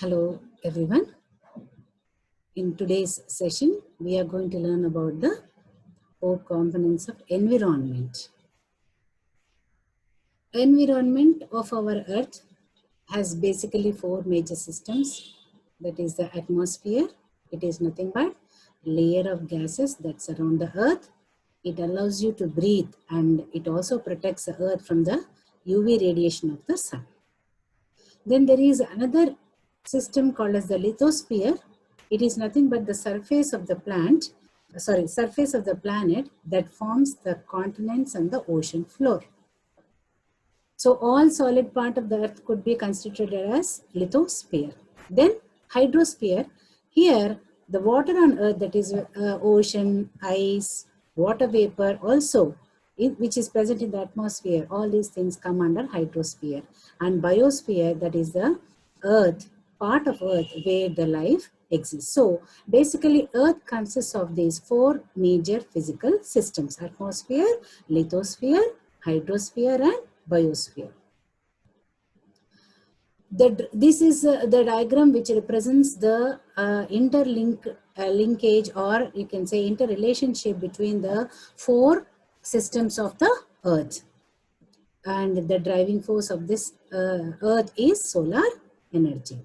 Hello everyone. In today's session, we are going to learn about the 4 components of environment. Environment of our earth has basically 4 major systems. That is the atmosphere. It is nothing but layer of gases that surround the earth. It allows you to breathe and it also protects the earth from the UV radiation of the sun. Then there is another system called as the lithosphere. It is nothing but the surface of the surface of the planet that forms the continents and the ocean floor. So all solid part of the earth could be considered as lithosphere. Then hydrosphere. Here the water on earth, that is ocean, ice, water vapor also, which is present in the atmosphere, all these things come under hydrosphere. And biosphere, that is the earth, part of earth where the life exists. So basically earth consists of these 4 major physical systems: atmosphere, lithosphere, hydrosphere and biosphere. This is the diagram which represents the linkage, or you can say interrelationship between the 4 systems of the earth. And the driving force of this earth is solar energy.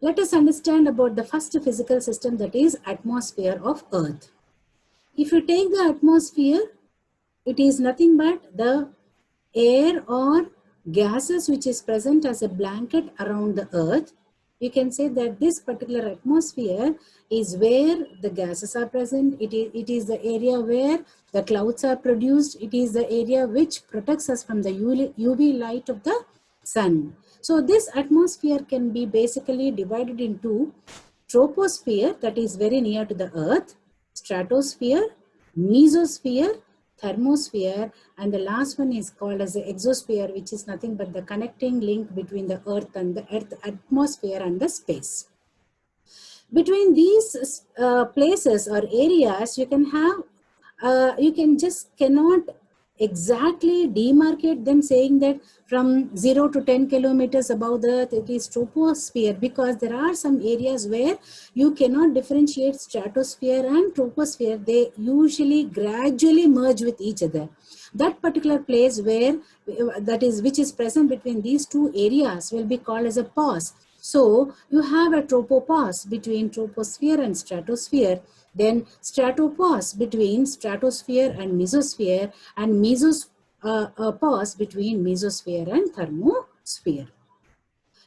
Let us understand about the first physical system, that is atmosphere of earth. If you take the atmosphere, it is nothing but the air or gases which is present as a blanket around the earth. You can say that this particular atmosphere is where the gases are present. It is the area where the clouds are produced. It is the area which protects us from the UV light of the sun. So this atmosphere can be basically divided into troposphere, that is very near to the earth, stratosphere, mesosphere, thermosphere, and the last one is called as the exosphere, which is nothing but the connecting link between the earth and the earth atmosphere and the space. Between these places or areas, you can have cannot exactly demarcate them, saying that from 0 to 10 kilometers above the earth it is troposphere, because there are some areas where you cannot differentiate stratosphere and troposphere. They usually gradually merge with each other. That particular place where which is present between these 2 areas will be called as a pause. So you have a tropopause between troposphere and stratosphere, then stratopause between stratosphere and mesosphere, and mesopause between mesosphere and thermosphere.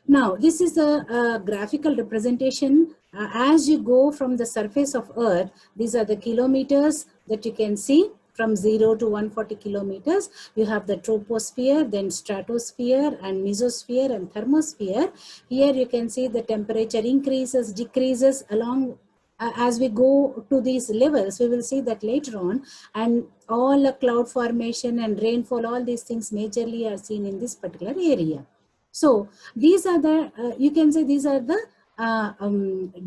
Now, this is a graphical representation. As you go from the surface of earth, these are the kilometers that you can see. From 0 to 140 kilometers, you have the troposphere, then stratosphere and mesosphere and thermosphere. Here you can see the temperature increases, decreases along as we go to these levels. We will see that later on, and all the cloud formation and rainfall, all these things majorly are seen in this particular area. So these are the, you can say these are the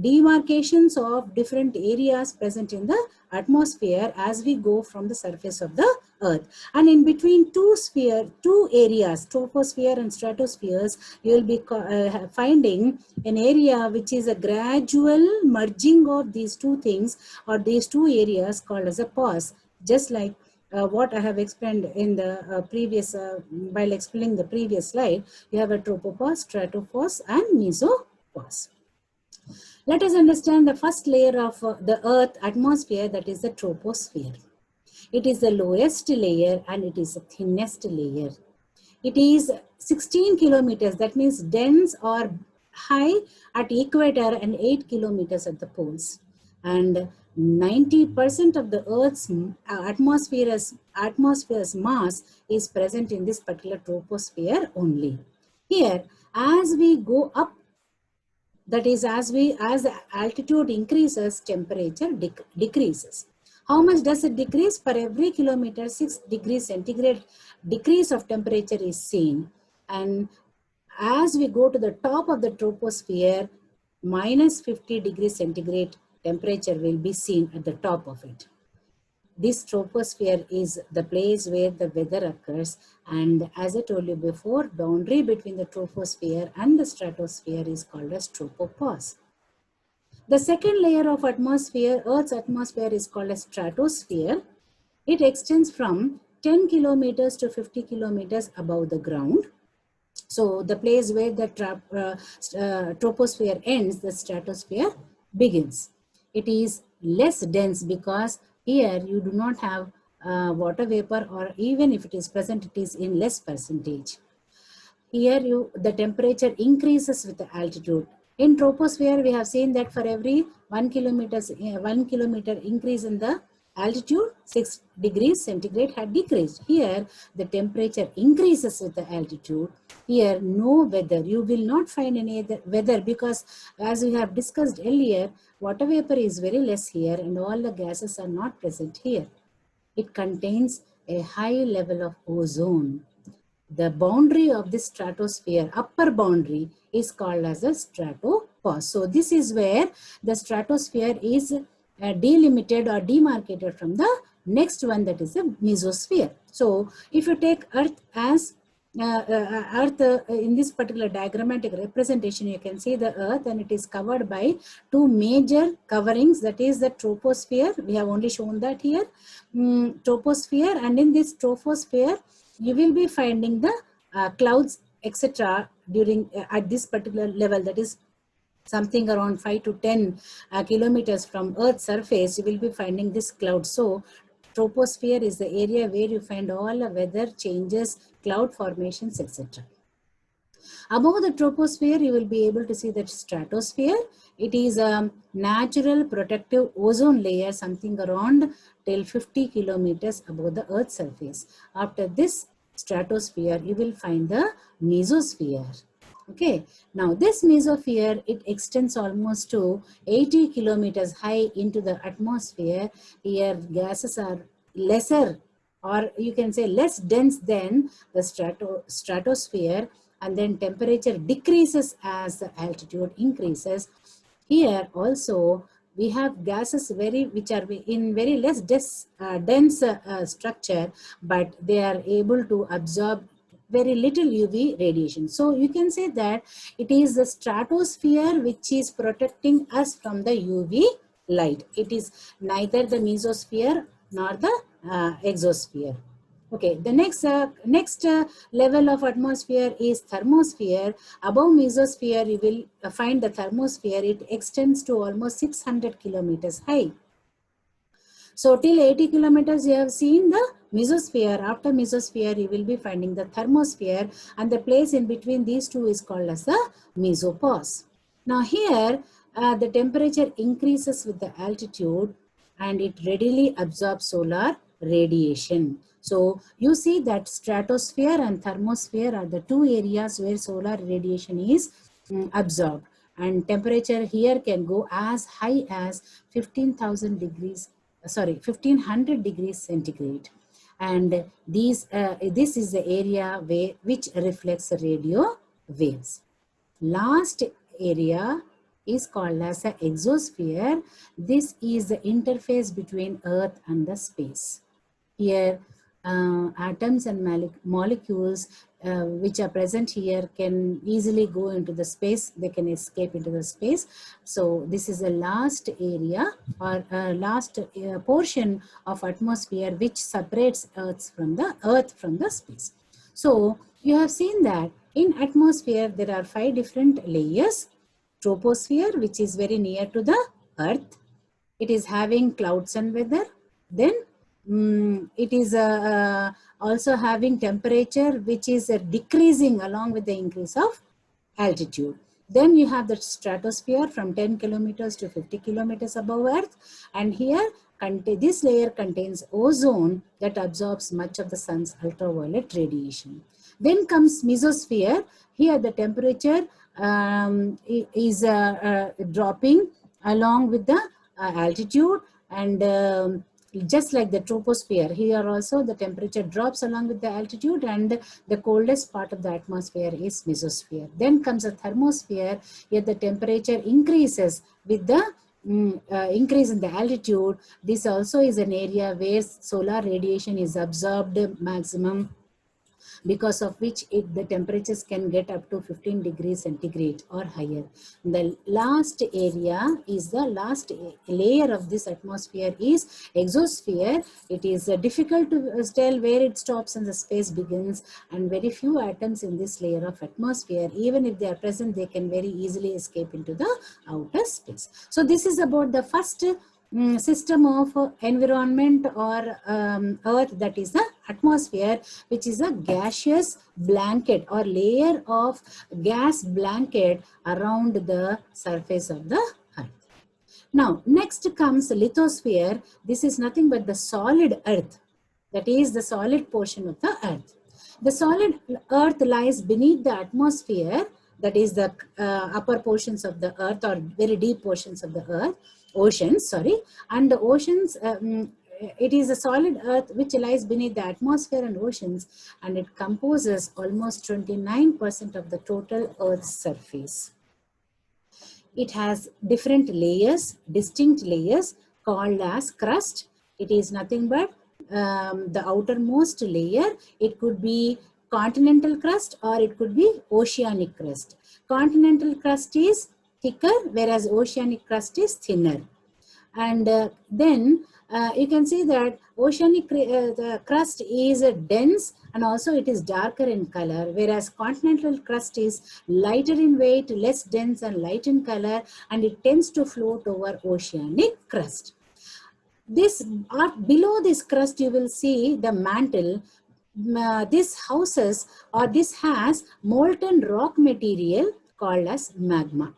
demarcations of different areas present in the atmosphere as we go from the surface of the earth. And in between two areas, troposphere and stratospheres, you will be finding an area which is a gradual merging of these 2 things, or these 2 areas, called as a pause. Just like what I have explained in the previous, while explaining the previous slide, you have a tropopause, stratopause and mesopause. Let us understand the first layer of the earth atmosphere, that is the troposphere. It is the lowest layer and it is the thinnest layer. It is 16 kilometers, that means dense or high at equator, and 8 kilometers at the poles. And 90% of the Earth's atmosphere's mass is present in this particular troposphere only. Here, as we go up, that is as the altitude increases, temperature decreases. How much does it decrease? Per every kilometer, 6 degrees centigrade decrease of temperature is seen. And as we go to the top of the troposphere, minus 50 degrees centigrade temperature will be seen at the top of it. This troposphere is the place where the weather occurs, and as I told you before, boundary between the troposphere and the stratosphere is called as tropopause. The second layer of atmosphere, Earth's atmosphere, is called a stratosphere. It extends from 10 kilometers to 50 kilometers above the ground. So the place where the troposphere ends, the stratosphere begins. It is less dense because here you do not have water vapor, or even if it is present, it is in less percentage. Here the temperature increases with the altitude. In troposphere, we have seen that for every 1 kilometer increase in the altitude, 6 degrees centigrade had decreased. Here, the temperature increases with the altitude. Here, no weather. You will not find any other weather because, as we have discussed earlier, water vapor is very less here and all the gases are not present here. It contains a high level of ozone. The boundary of this stratosphere, upper boundary, is called as a stratopause. So this is where the stratosphere is delimited or demarcated from the next one, that is the mesosphere. So if you take Earth as in this particular diagrammatic representation, you can see the Earth, and it is covered by two major coverings, that is the troposphere. We have only shown that here, troposphere, and in this troposphere you will be finding the clouds, etc. during at this particular level, that is something around 5 to 10 kilometers from Earth's surface. You will be finding this cloud. So troposphere is the area where you find all the weather changes, cloud formations, etc. Above the troposphere, you will be able to see the stratosphere. It is a natural protective ozone layer, something around till 50 kilometers above the Earth's surface. After this stratosphere, you will find the mesosphere. Okay, now this mesosphere, it extends almost to 80 kilometers high into the atmosphere. Here, gases are lesser, or you can say less dense than the stratosphere, and then temperature decreases as the altitude increases. Here also we have gases which are in very less dense structure, but they are able to absorb very little UV radiation. So you can say that it is the stratosphere which is protecting us from the UV light. It is neither the mesosphere nor the exosphere. Okay, the next level of atmosphere is thermosphere. Above mesosphere, you will find the thermosphere. It extends to almost 600 kilometers high. So till 80 kilometers, you have seen the mesosphere. After mesosphere, you will be finding the thermosphere, and the place in between these two is called as the mesopause. Now here, the temperature increases with the altitude, and it readily absorbs solar radiation. So you see that stratosphere and thermosphere are the two areas where solar radiation is absorbed, and temperature here can go as high as 1500 degrees centigrade. And this is the area which reflects radio waves. Last area is called as the exosphere. This is the interface between Earth and the space. Here, atoms and molecules which are present here can easily go into the space. They can escape into the space. So this is the last area, or last portion of atmosphere which separates Earth from the space. So you have seen that in atmosphere there are 5 different layers. Troposphere, which is very near to the Earth. It is having clouds and weather. Then it is also having temperature which is decreasing along with the increase of altitude. Then you have the stratosphere from 10 kilometers to 50 kilometers above Earth, and here this layer contains ozone that absorbs much of the sun's ultraviolet radiation. Then comes mesosphere. Here the temperature is dropping along with the altitude, and just like the troposphere, here also the temperature drops along with the altitude, and the coldest part of the atmosphere is mesosphere. Then comes a thermosphere. Here the temperature increases with the increase in the altitude, this also is an area where solar radiation is absorbed maximum, because of which the temperatures can get up to 15 degrees centigrade or higher. The last area is the last layer of this atmosphere is exosphere. It is difficult to tell where it stops and the space begins, and very few atoms in this layer of atmosphere, even if they are present, they can very easily escape into the outer space. So this is about the first system of environment or earth, that is the atmosphere, which is a gaseous blanket or layer of gas blanket around the surface of the earth. Now next comes lithosphere. This is nothing but the solid earth, that is the solid portion of the earth. The solid earth lies beneath the atmosphere, that is the upper portions of the earth or very deep portions of the earth, oceans, sorry, and the oceans, it is a solid earth which lies beneath the atmosphere and oceans, and it composes almost 29% of the total earth's surface. It has different layers, distinct layers called as crust. It is nothing but the outermost layer. It could be continental crust or it could be oceanic crust. Continental crust is thicker, whereas oceanic crust is thinner. And then you can see that oceanic the crust is dense and also it is darker in color, whereas continental crust is lighter in weight, less dense and light in color, and it tends to float over oceanic crust. This below this crust you will see the mantle. This houses or this has molten rock material called as magma.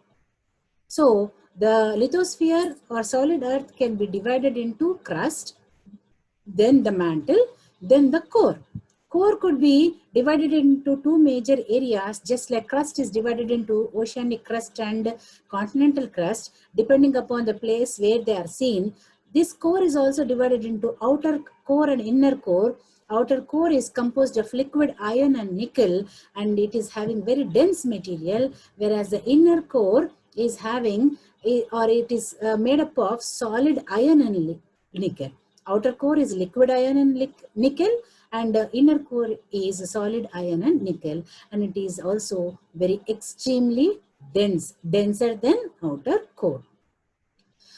So the lithosphere or solid earth can be divided into crust, then the mantle, then the core. Core could be divided into two major areas, just like crust is divided into oceanic crust and continental crust, depending upon the place where they are seen. This core is also divided into outer core and inner core. Outer core is composed of liquid iron and nickel, and it is having very dense material, whereas the inner core is having, or it is made up of solid iron and nickel. Outer core is liquid iron and nickel, and inner core is solid iron and nickel, and it is also very extremely dense, denser than outer core.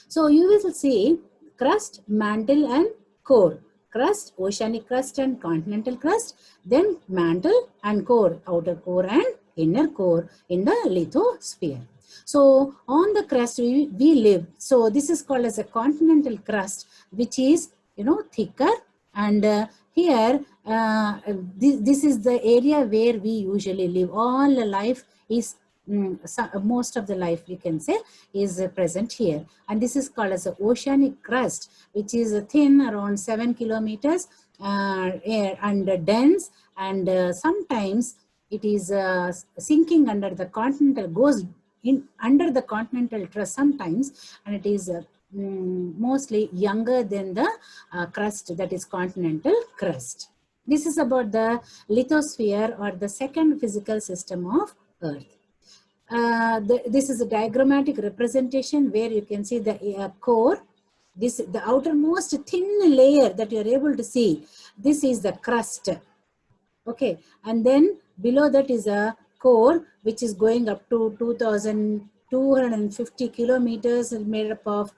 So you will see crust, mantle and core. Crust, oceanic crust and continental crust, then mantle and core, outer core and inner core in the lithosphere. So on the crust we live. So this is called as a continental crust, which is thicker, and here this is the area where we usually live. All life is most of the life we can say is present here, and this is called as the oceanic crust, which is thin, around 7 kilometers, and dense, and sometimes it is sinking under the continental, goes in under the continental crust sometimes, and it is mostly younger than the crust, that is continental crust. This is about the lithosphere or the second physical system of Earth. This is a diagrammatic representation where you can see the core. This, the outermost thin layer that you are able to see, this is the crust. Okay, and then below that is a core which is going up to 2,250 kilometers, made up of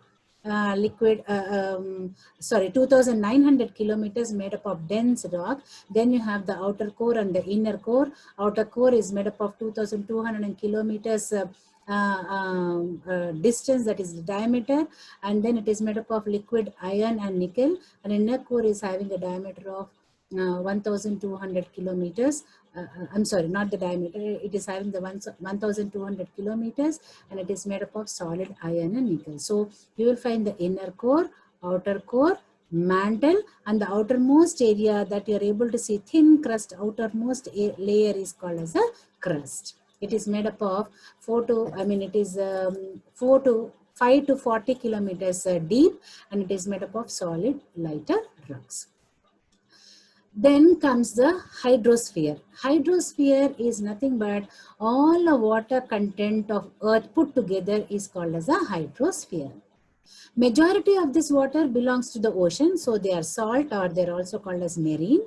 2,900 kilometers, made up of dense rock. Then you have the outer core and the inner core. Outer core is made up of 2,200 kilometers distance, that is the diameter, and then it is made up of liquid iron and nickel, and inner core is having a diameter of 1,200 kilometers. I'm sorry, not the diameter. It is having the 1,200 kilometers, and it is made up of solid iron and nickel. So you will find the inner core, outer core, mantle, and the outermost area that you are able to see, thin crust, outermost layer is called as a crust. It is made up of 5 to 40 kilometers deep, and it is made up of solid lighter rocks. Then comes the hydrosphere. Hydrosphere is nothing but all the water content of Earth put together is called as a hydrosphere. Majority of this water belongs to the ocean, so they are salt, or they're also called as marine.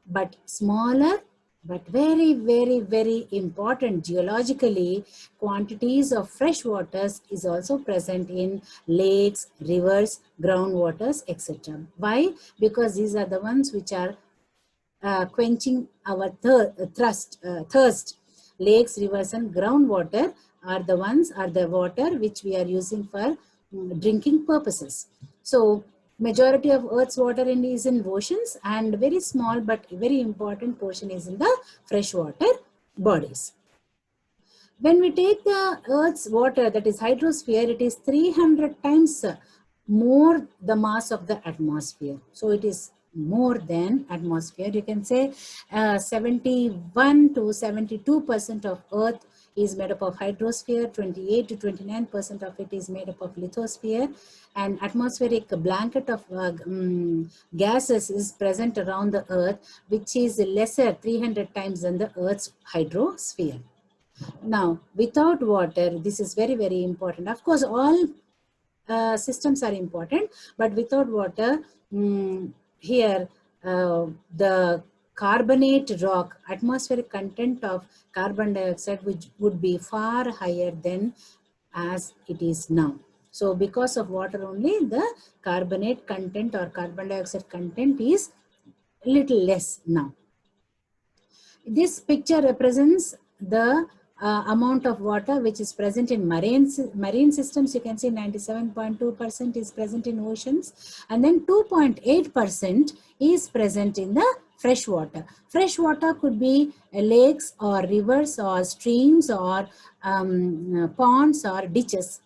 But smaller, but very, very, very important geologically, quantities of fresh waters is also present in lakes, rivers, groundwaters, etc. Why? Because these are the ones which are quenching our thirst. Lakes, rivers, and groundwater are the water which we are using for drinking purposes. So majority of Earth's water is in oceans, and very small but very important portion is in the freshwater bodies. When we take the Earth's water, that is hydrosphere, it is 300 times more the mass of the atmosphere. So it is more than atmosphere. You can say 71 to 72% of Earth is made up of hydrosphere, 28 to 29% of it is made up of lithosphere, and atmospheric blanket of gases is present around the Earth, which is lesser 300 times than the Earth's hydrosphere. Now, without water, this is very, very important. Of course, all systems are important, but without water, here the carbonate rock, atmospheric content of carbon dioxide, which would be far higher than as it is now. So because of water only, the carbonate content or carbon dioxide content is little less now. This picture represents the amount of water which is present in marine systems. You can see 97.2% is present in oceans, and then 2.8% is present in the fresh water. Fresh water could be lakes or rivers or streams or ponds or ditches.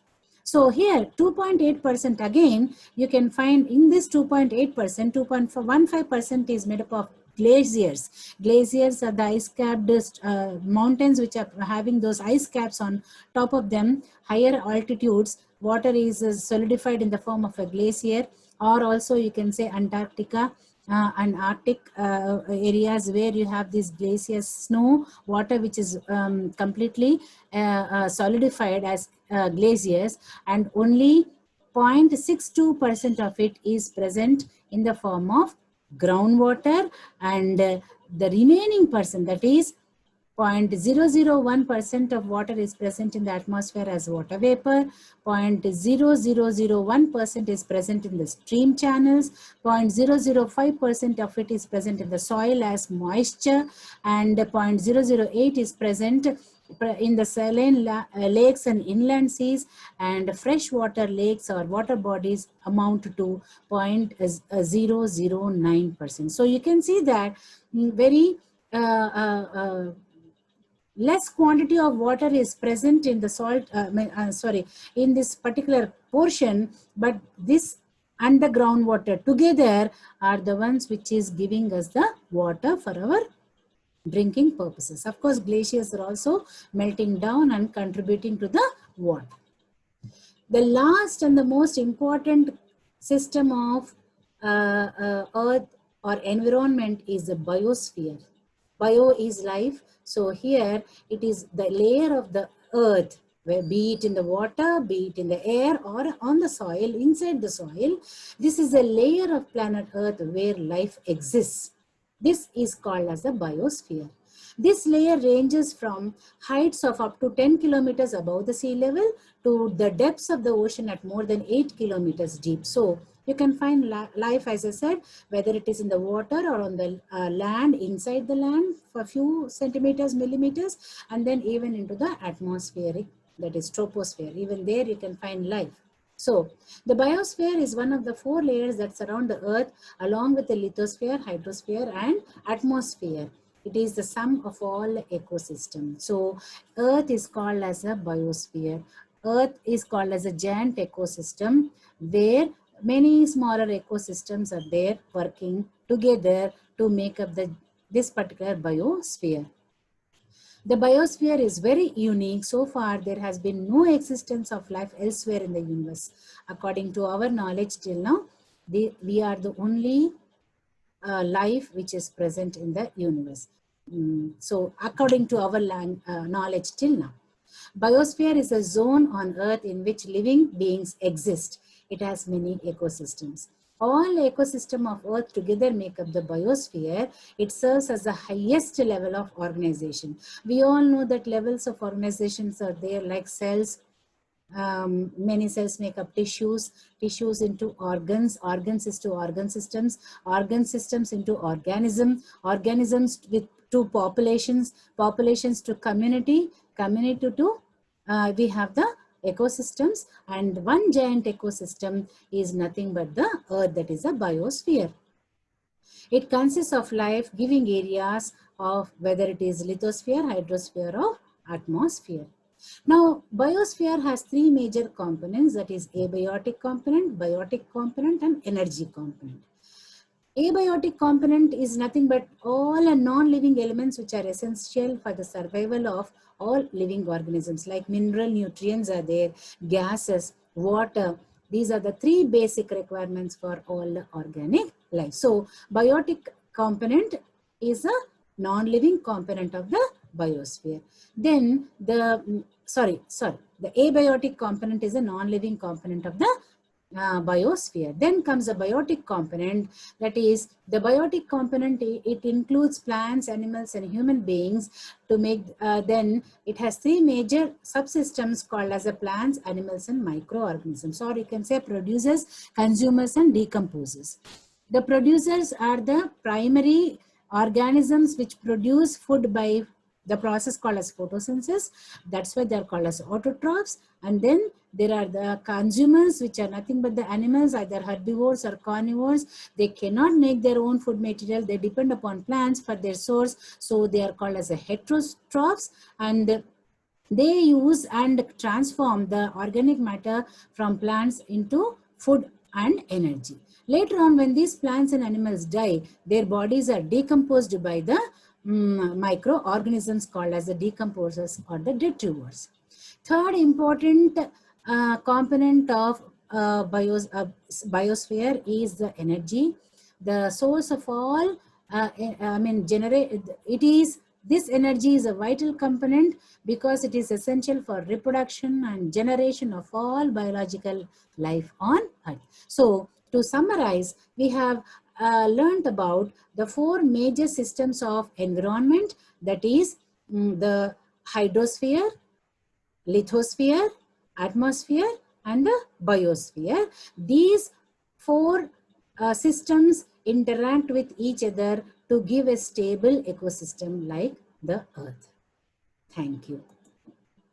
So here 2.8% again, you can find in this 2.8%, 2.15% is made up of glaciers. Glaciers are the ice capped mountains which are having those ice caps on top of them. Higher altitudes, water is solidified in the form of a glacier, or also you can say Antarctica and Arctic areas where you have these glaciers, snow, water which is completely solidified as glaciers, and only 0.62% of it is present in the form of groundwater, and the remaining percent, that is 0.001% of water is present in the atmosphere as water vapor, 0.0001% is present in the stream channels, 0.005% of it is present in the soil as moisture, and 0.008 is present in the saline lakes and inland seas, and freshwater lakes or water bodies amount to 0.009%. So you can see that very less quantity of water is present in the salt, in this particular portion, but this and the groundwater together are the ones which is giving us the water for our drinking purposes. Of course, glaciers are also melting down and contributing to the water. The last and the most important system of earth or environment is the biosphere. Bio is life. So here it is the layer of the earth, where be it in the water, be it in the air, or on the soil, inside the soil. This is a layer of planet Earth where life exists. This is called as the biosphere. This layer ranges from heights of up to 10 kilometers above the sea level to the depths of the ocean at more than 8 kilometers deep. So you can find life, as I said, whether it is in the water or on the land, inside the land for a few centimeters, millimeters, and then even into the atmospheric, that is troposphere. Even there you can find life. So the biosphere is one of the 4 layers that surround the earth, along with the lithosphere, hydrosphere, and atmosphere. It is the sum of all ecosystems. So earth is called as a biosphere. Earth is called as a giant ecosystem where many smaller ecosystems are there working together to make up this particular biosphere. The biosphere is very unique. So far, there has been no existence of life elsewhere in the universe. According to our knowledge till now, we are the only life which is present in the universe. So according to our knowledge till now, biosphere is a zone on earth in which living beings exist. it has many ecosystems. All ecosystem of Earth together make up the biosphere. It serves as the highest level of organization. We all know that levels of organizations are there, like cells. Many cells make up tissues, tissues into organs, organs into organ systems into organisms with to populations, populations to community, community to we have the ecosystems, and one giant ecosystem is nothing but the Earth, that is a biosphere. It consists of life-giving areas of whether it is lithosphere, hydrosphere, or atmosphere. Now, biosphere has three major components, that is abiotic component, biotic component, and energy component. Abiotic component is nothing but all non-living elements which are essential for the survival of all living organisms, like mineral nutrients are there, gases, water. These are the three basic requirements for all organic life. So biotic component is a non-living component of the biosphere. Then the abiotic component is a non-living component of the biosphere. Then comes the biotic component, that is the biotic component, it includes plants, animals, and human beings to make, then it has three major subsystems called as the plants, animals, and microorganisms, or you can say producers, consumers, and decomposers. The producers are the primary organisms which produce food by the process called as photosynthesis. That's why they are called as autotrophs. And then there are the consumers, which are nothing but the animals, either herbivores or carnivores. They cannot make their own food material. They depend upon plants for their source. So they are called as a heterotrophs, and they use and transform the organic matter from plants into food and energy. Later on, when these plants and animals die, their bodies are decomposed by the microorganisms called as the decomposers or the detritivores. Third important component of biosphere is the energy. The source of all, this energy is a vital component because it is essential for reproduction and generation of all biological life on Earth. So, to summarize, we have learned about the four major systems of environment, that is the hydrosphere, lithosphere, atmosphere, and the biosphere. These four systems interact with each other to give a stable ecosystem like the Earth. Thank you.